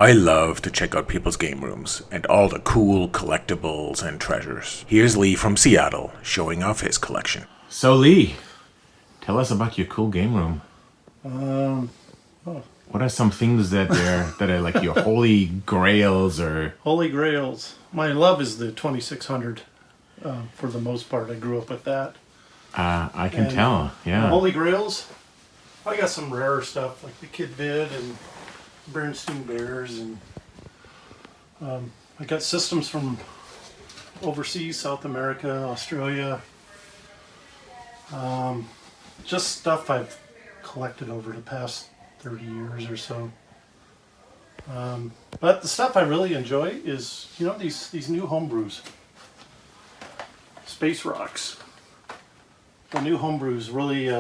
I love to check out people's game rooms and all the cool collectibles and treasures. Here's Lee from Seattle showing off his collection. So Lee, tell us about your cool game room. What are some things that are like your holy grails or... Holy grails. My love is the 2600 for the most part. I grew up with that. I can tell, yeah. Holy grails, I got some rarer stuff like the Kid Vid and Bernstein Bears, and I got systems from overseas, South America, Australia. Just stuff I've collected over the past 30 years or so. But the stuff I really enjoy is, you know, these new homebrews. Space Rocks. The new homebrews really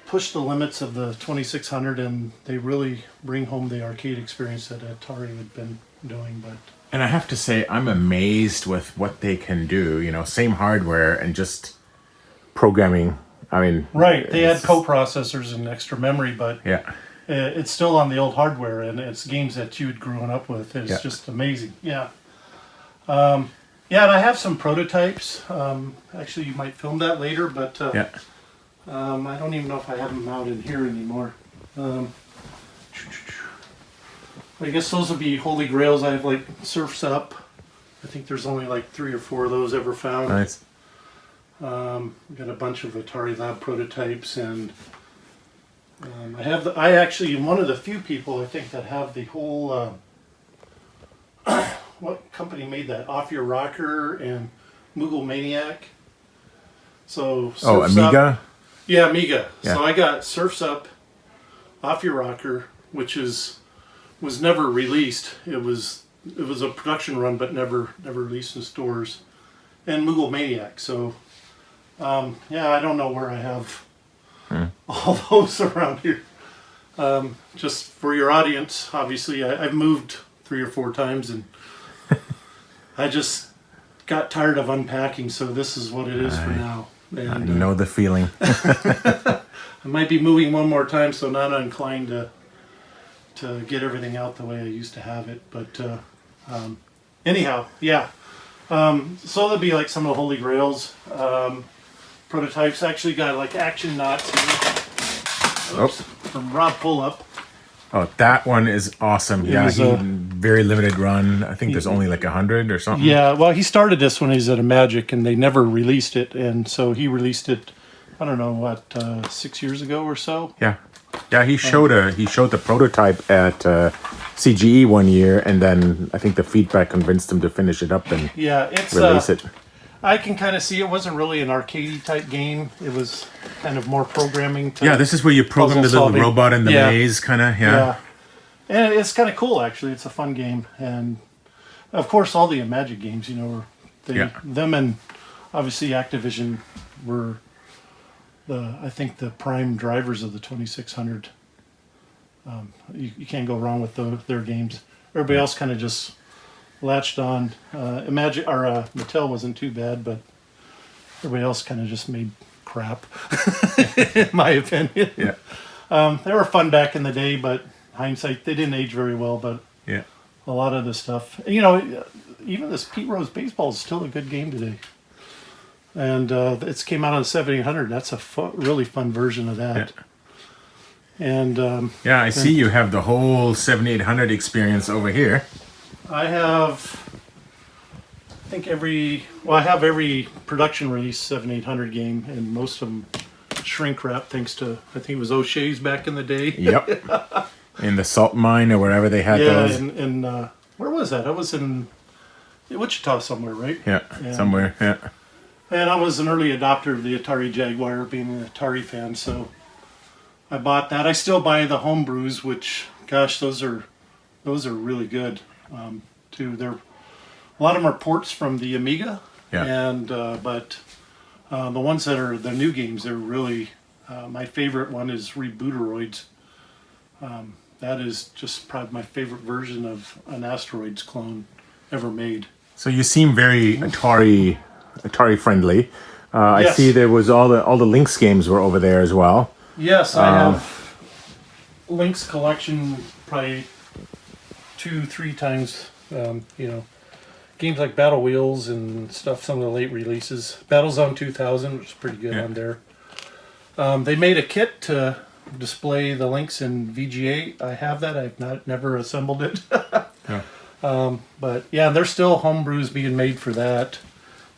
push the limits of the 2600, and they really bring home the arcade experience that Atari had been doing. But and I have to say, I'm amazed with what they can do. You know, same hardware and just programming. I mean, right? They had coprocessors and extra memory, but yeah, it's still on the old hardware, and it's games that you had grown up with. It's just amazing. Yeah. Yeah, and I have some prototypes. Actually, you might film that later, but yeah. I don't even know if I have them out in here anymore. I guess those would be holy grails. I have like Surf's Up. I think there's only like 3 or 4 of those ever found. Nice. Got a bunch of Atari Lab prototypes, and I actually am one of the few people I think that have the whole. What company made that? Off Your Rocker and Moogle Maniac. So Surf's Amiga. Up. Yeah, Amiga. Yeah. So I got Surf's Up, Off Your Rocker, which was never released. It was a production run, but never released in stores. And Moogle Maniac. So yeah, I don't know where I have all those around here. Just for your audience, obviously, I've moved 3 or 4 times, and I just got tired of unpacking. So this is what it is for now. And, I know the feeling. I might be moving one more time, so not inclined to get everything out the way I used to have it. But anyhow, yeah. So that'd be like some of the Holy Grails prototypes. Actually got like Action Knots here. From Rob Pullup. Oh, that one is awesome. Yeah, very limited run. I think there's only like 100 or something. Yeah, well, he started this when he was at a Magic, and they never released it, and so he released it. I don't know what 6 years ago or so. Yeah, yeah. He showed the prototype at CGE one year, and then I think the feedback convinced him to finish it up and release it. I can kind of see it wasn't really an arcade type game. It was kind of more programming. Yeah, this is where you program the little robot in the maze, kind of. Yeah, and it's kind of cool actually. It's a fun game, and of course all the Magic games, you know, them and obviously Activision were I think the prime drivers of the 2600. You can't go wrong with their games. Everybody else kind of just latched on. Mattel wasn't too bad, but everybody else kind of just made crap, in my opinion. Yeah. They were fun back in the day, but hindsight, they didn't age very well. But yeah, a lot of the stuff, you know, even this Pete Rose baseball is still a good game today. And it's came out on the 7800. That's a really fun version of that. Yeah. And yeah, I see you have the whole 7800 experience over here. I have, I have every production release 7800 game, and most of them shrink wrap thanks to, I think it was O'Shea's back in the day. Yep. In the salt mine or wherever they had those. Yeah, and where was that? I was in Wichita somewhere, right? Yeah, somewhere, yeah. And I was an early adopter of the Atari Jaguar, being an Atari fan, so I bought that. I still buy the homebrews, which, gosh, those are really good. Too. A lot of them are ports from the Amiga, and but the ones that are the new games, they're really my favorite one is Rebooteroids. That is just probably my favorite version of an Asteroids clone ever made. So you seem very Atari friendly. Yes. I see there was all the Lynx games were over there as well. Yes, I have Lynx collection probably 2-3 times. Games like Battle Wheels and stuff. Some of the late releases. Battlezone 2000, which is pretty good on there. They made a kit to display the Lynx in VGA. I have that. I've never assembled it. But yeah, there's still homebrews being made for that.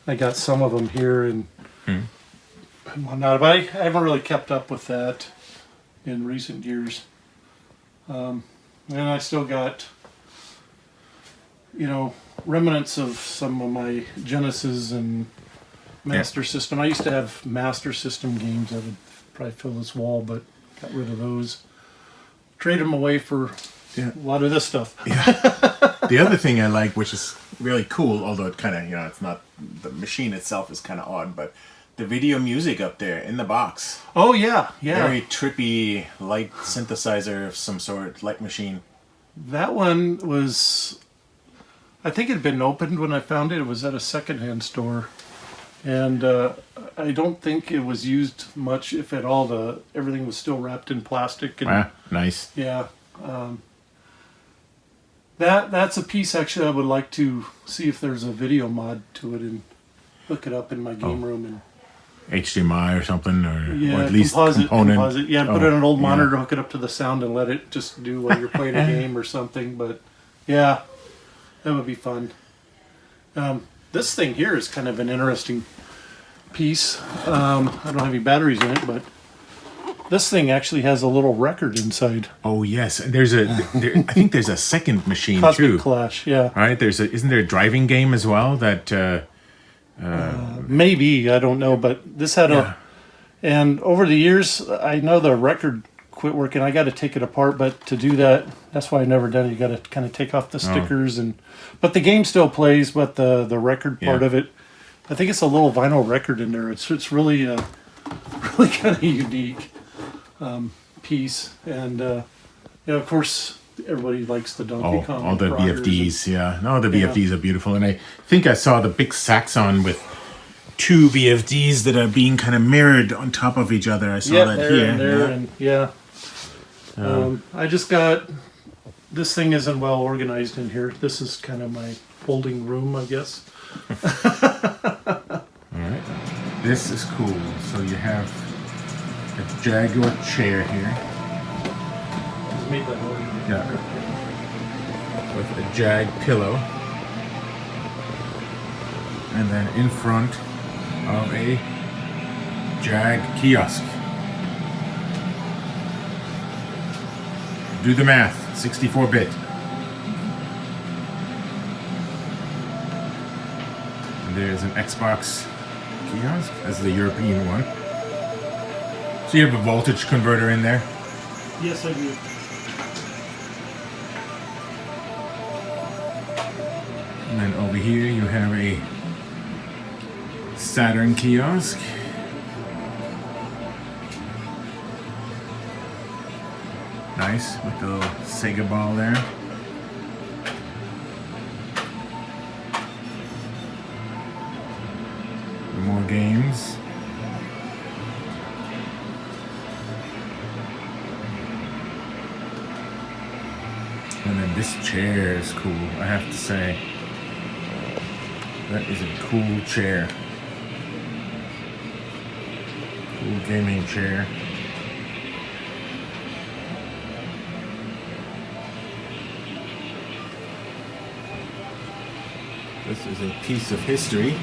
I got some of them here and whatnot, but I haven't really kept up with that in recent years. And I still got, remnants of some of my Genesis and Master System. I used to have Master System games that would probably fill this wall, but got rid of those. Trade them away for a lot of this stuff. The other thing I like, which is really cool, although it kind of, it's not, the machine itself is kind of odd, but the video music up there in the box. Oh, yeah. Very trippy, light synthesizer of some sort, light machine. That one was, I think it had been opened when I found it. It was at a secondhand store. And I don't think it was used much, if at all. Everything was still wrapped in plastic. And, nice. Yeah. That's a piece, actually, I would like to see if there's a video mod to it and hook it up in my game room. And HDMI or something, or at least component. Yeah, put it on an old monitor, hook it up to the sound, and let it just do while you're playing a game or something. But yeah, that would be fun. This thing here is kind of an interesting piece. I don't have any batteries in it, but this thing actually has a little record inside. Oh yes, and I think there's a second machine Cosmic too. Clash, yeah. Right, isn't there a driving game as well that? Maybe, I don't know, but this had and over the years, I know the record quit working. I got to take it apart, but to do that, that's why I never done it. You got to kind of take off the stickers, but the game still plays. But the record part of it, I think it's a little vinyl record in there. It's really really kind of unique piece, and of course everybody likes the Donkey Kong. All the VFDs, the VFDs are beautiful, and I think I saw the big Saxon with 2 VFDs that are being kind of mirrored on top of each other. I saw that here. I just got, this thing isn't well organized in here. This is kind of my holding room, I guess. All right, this is cool. So you have a Jaguar chair here. It's made by Nolan. Yeah. With a Jag pillow. And then in front of a Jag kiosk. Do the math, 64-bit. And there's an Xbox kiosk as the European one. So you have a voltage converter in there? Yes, I do. And then over here you have a Saturn kiosk. Nice, with the little Sega ball there. More games. And then this chair is cool, I have to say. That is a cool chair. Cool gaming chair. This is a piece of history.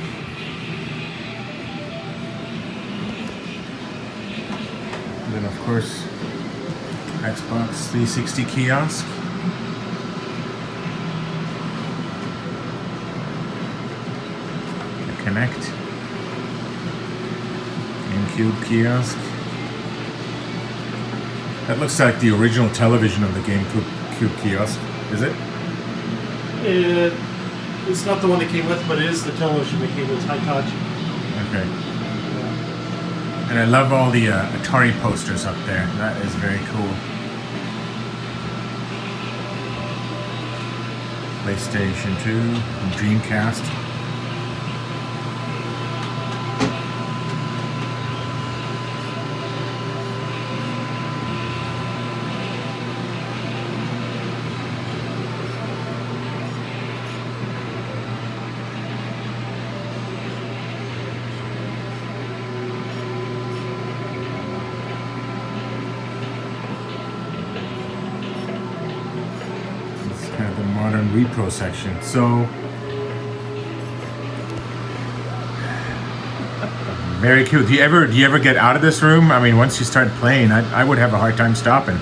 And then of course, Xbox 360 kiosk. Connect. GameCube kiosk. That looks like the original television of the GameCube kiosk, is it? It's not the one that came with, but it is the television that came with. Hitachi. Okay. And I love all the Atari posters up there. That is very cool. PlayStation 2, Dreamcast. kind of the modern repro section. So very cool. Do you ever get out of this room? I mean, once you start playing, I would have a hard time stopping.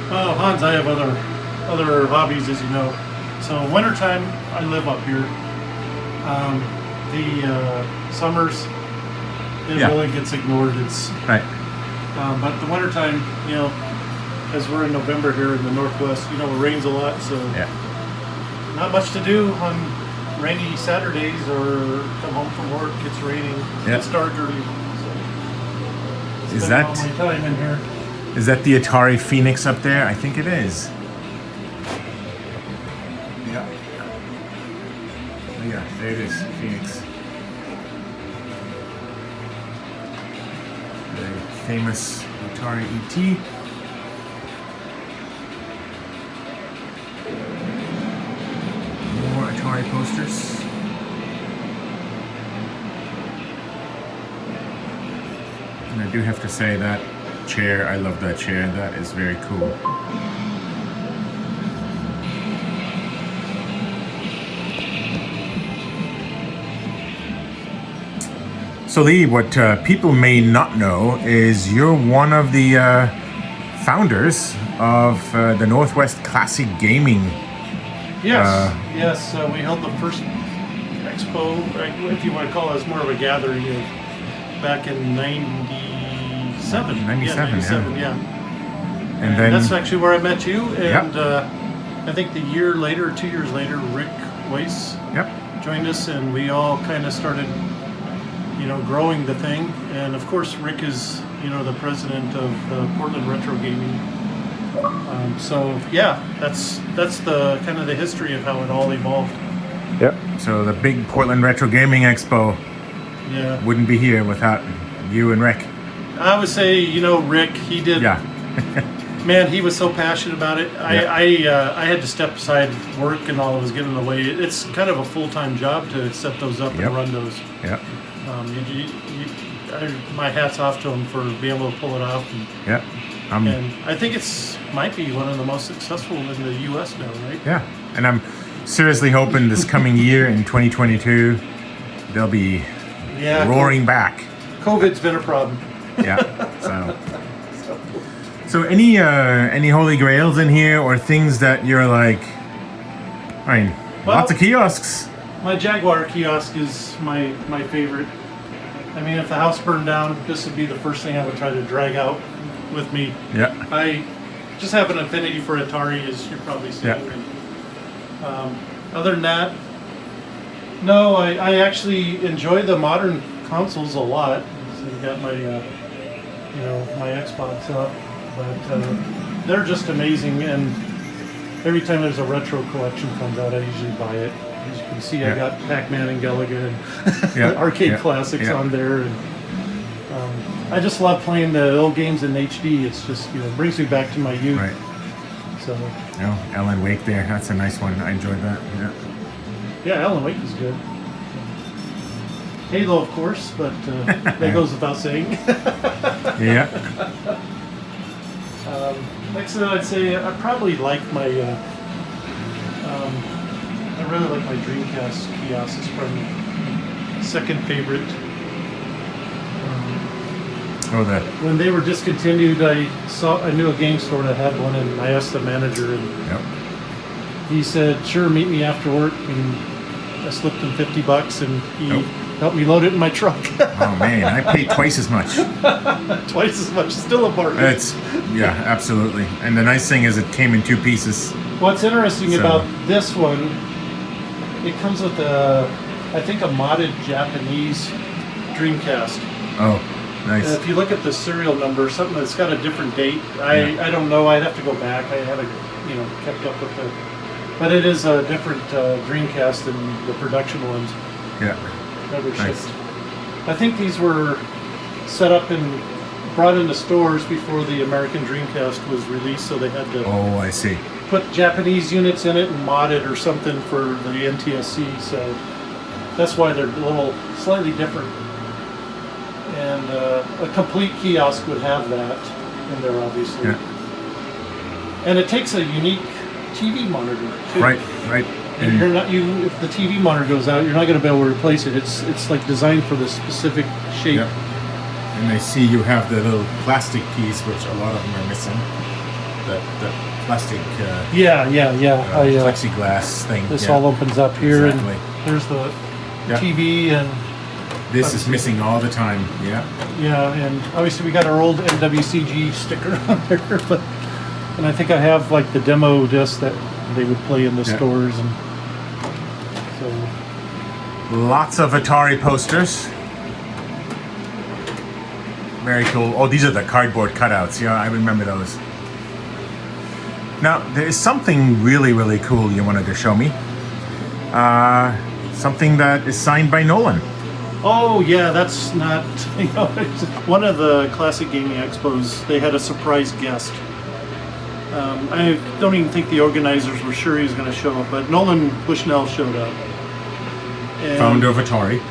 Oh, Hans, I have other hobbies, as you know. So wintertime, I live up here. The summers, it really gets ignored. It's right. But the wintertime, you know, as we're in November here in the Northwest, you know, it rains a lot, so not much to do on rainy Saturdays or come home from work. It's raining. It's dark early. So is that all my time in here? Is that the Atari Phoenix up there? I think it is. Yeah. Yeah, there it is, Phoenix. The famous Atari ET. More Atari posters. And I do have to say that chair, I love that chair. That is very cool. So Lee, what people may not know is you're one of the founders of the Northwest Classic Gaming. Yes, we held the first expo, if you want to call it, as more of a gathering back in 97. 97, yeah. And then that's actually where I met you, and I think the year later, 2 years later, Rick Weiss joined us, and we all kind of started, you know, growing the thing. And of course, Rick is, you know, the president of Portland Retro Gaming. So yeah, that's the kind of the history of how it all evolved. Yep. So the big Portland Retro Gaming Expo wouldn't be here without you and Rick. I would say, you know, Rick, he did. Yeah. Man, he was so passionate about it. I had to step aside work and all that was getting in the way. It's kind of a full-time job to set those up and run those. Yeah. My hat's off to him for being able to pull it off. And I think might be one of the most successful in the U.S. now, right? Yeah. And I'm seriously hoping this coming year in 2022, they'll be roaring back. COVID's been a problem. Yeah. So any holy grails in here or things that you're like, I mean, lots of kiosks. My Jaguar kiosk is my favorite. I mean, if the house burned down, this would be the first thing I would try to drag out with me. Yeah. I just have an affinity for Atari, as you're probably seeing. Yeah. Other than that, no, I actually enjoy the modern consoles a lot. So I've got my, my Xbox up, but they're just amazing. And every time there's a retro collection comes out, I usually buy it. As you can see, I got Pac-Man and Galaga and arcade classics on there. And I just love playing the old games in HD. It's just, brings me back to my youth. Right. So. Alan Wake there. That's a nice one. I enjoyed that. Yeah. Yeah, Alan Wake is good. Halo, of course, but that goes without saying. Yeah. Next, I'd say I probably like my. I really like my Dreamcast kiosk. It's probably my second favorite. When they were discontinued, I knew a game store that had one, and I asked the manager, and he said, "Sure, meet me after work." And I slipped him $50, and he helped me load it in my truck. Oh man, I paid twice as much. Twice as much, still a bargain. Absolutely. And the nice thing is, it came in 2 pieces. What's interesting about this one, it comes with I think a modded Japanese Dreamcast. Oh, nice. And if you look at the serial number, something that's got a different date, I don't know. I'd have to go back. I haven't, kept up with it. But it is a different Dreamcast than the production ones. Yeah. That were nice. shipped. I think these were set up and brought into stores before the American Dreamcast was released, so they had to. Oh, I see. Put Japanese units in it and mod it or something for the NTSC, so that's why they're a little slightly different. And a complete kiosk would have that in there, obviously. Yeah. And it takes a unique TV monitor too. Right. And you're not if the TV monitor goes out, you're not going to be able to replace it. It's like designed for this specific shape. Yep. And I see you have the little plastic piece, which a lot of them are missing. The plastic. Plexiglass thing. This all opens up here, exactly. and there's the TV, and this is missing all the time. Yeah. Yeah, and obviously we got our old NWCGE sticker on there, and I think I have like the demo disc that they would play in the stores, and so lots of Atari posters. Very cool. Oh, these are the cardboard cutouts. Yeah, I remember those. Now, there is something really, really cool you wanted to show me. Something that is signed by Nolan. Oh, yeah, that's not... it's one of the classic gaming expos, they had a surprise guest. I don't even think the organizers were sure he was going to show up, but Nolan Bushnell showed up. And founder of Atari.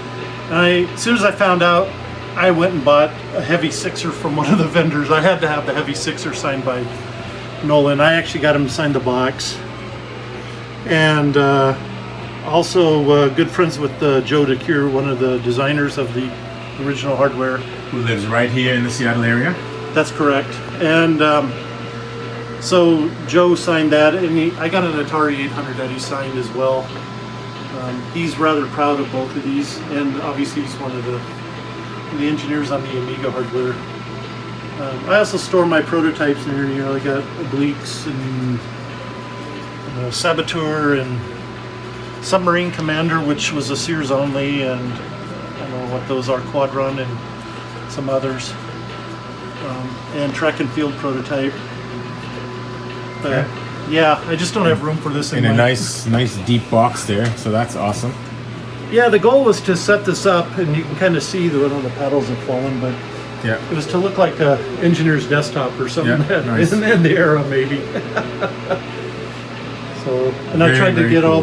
As soon as I found out, I went and bought a heavy sixer from one of the vendors. I had to have the heavy sixer signed by Nolan. I actually got him to sign the box. And also good friends with Joe Decuir, one of the designers of the original hardware. Who lives right here in the Seattle area. That's correct. And so Joe signed that, and I got an Atari 800 that he signed as well. He's rather proud of both of these, and obviously he's one of the engineers on the Amiga hardware. I also store my prototypes in here. I got Obliques and Saboteur and Submarine Commander, which was a Sears only, and I don't know what those are, Quadron and some others, and Track and Field prototype. But yeah, I just don't have room for this in a nice deep box there, so that's awesome. Yeah, the goal was to set this up, and you can kind of see the paddles have fallen, but it was to look like an engineer's desktop or something nice. in the era, maybe. So, and I tried to get cool.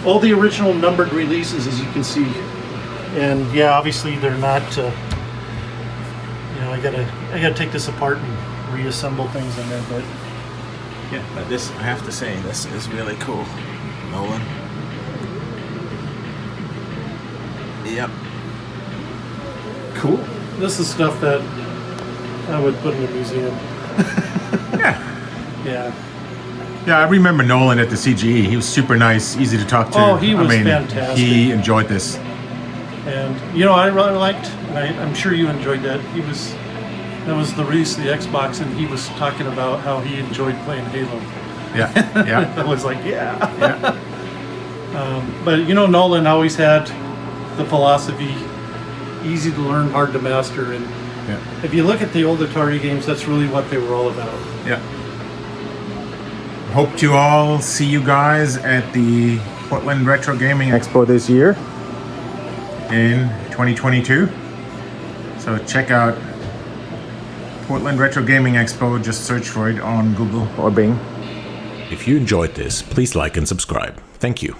all the original numbered releases, as you can see, and obviously they're not. I gotta take this apart and reassemble things in there, but but this, I have to say, this is really cool, Nolan. Yep. Cool. This is stuff that I would put in a museum. Yeah, I remember Nolan at the CGE. He was super nice, easy to talk to. Oh, he was fantastic. He enjoyed this. And I really liked, and I'm sure you enjoyed that. That was the release of the Xbox, and he was talking about how he enjoyed playing Halo. Yeah. I was like, but Nolan always had the philosophy, easy to learn, hard to master, and if you look at the old Atari games, that's really what they were all about. Hope to all see you guys at the Portland Retro Gaming Expo this year in 2022. So check out Portland Retro Gaming Expo. Just search for it on Google or Bing. If you enjoyed this, please like and subscribe. Thank you.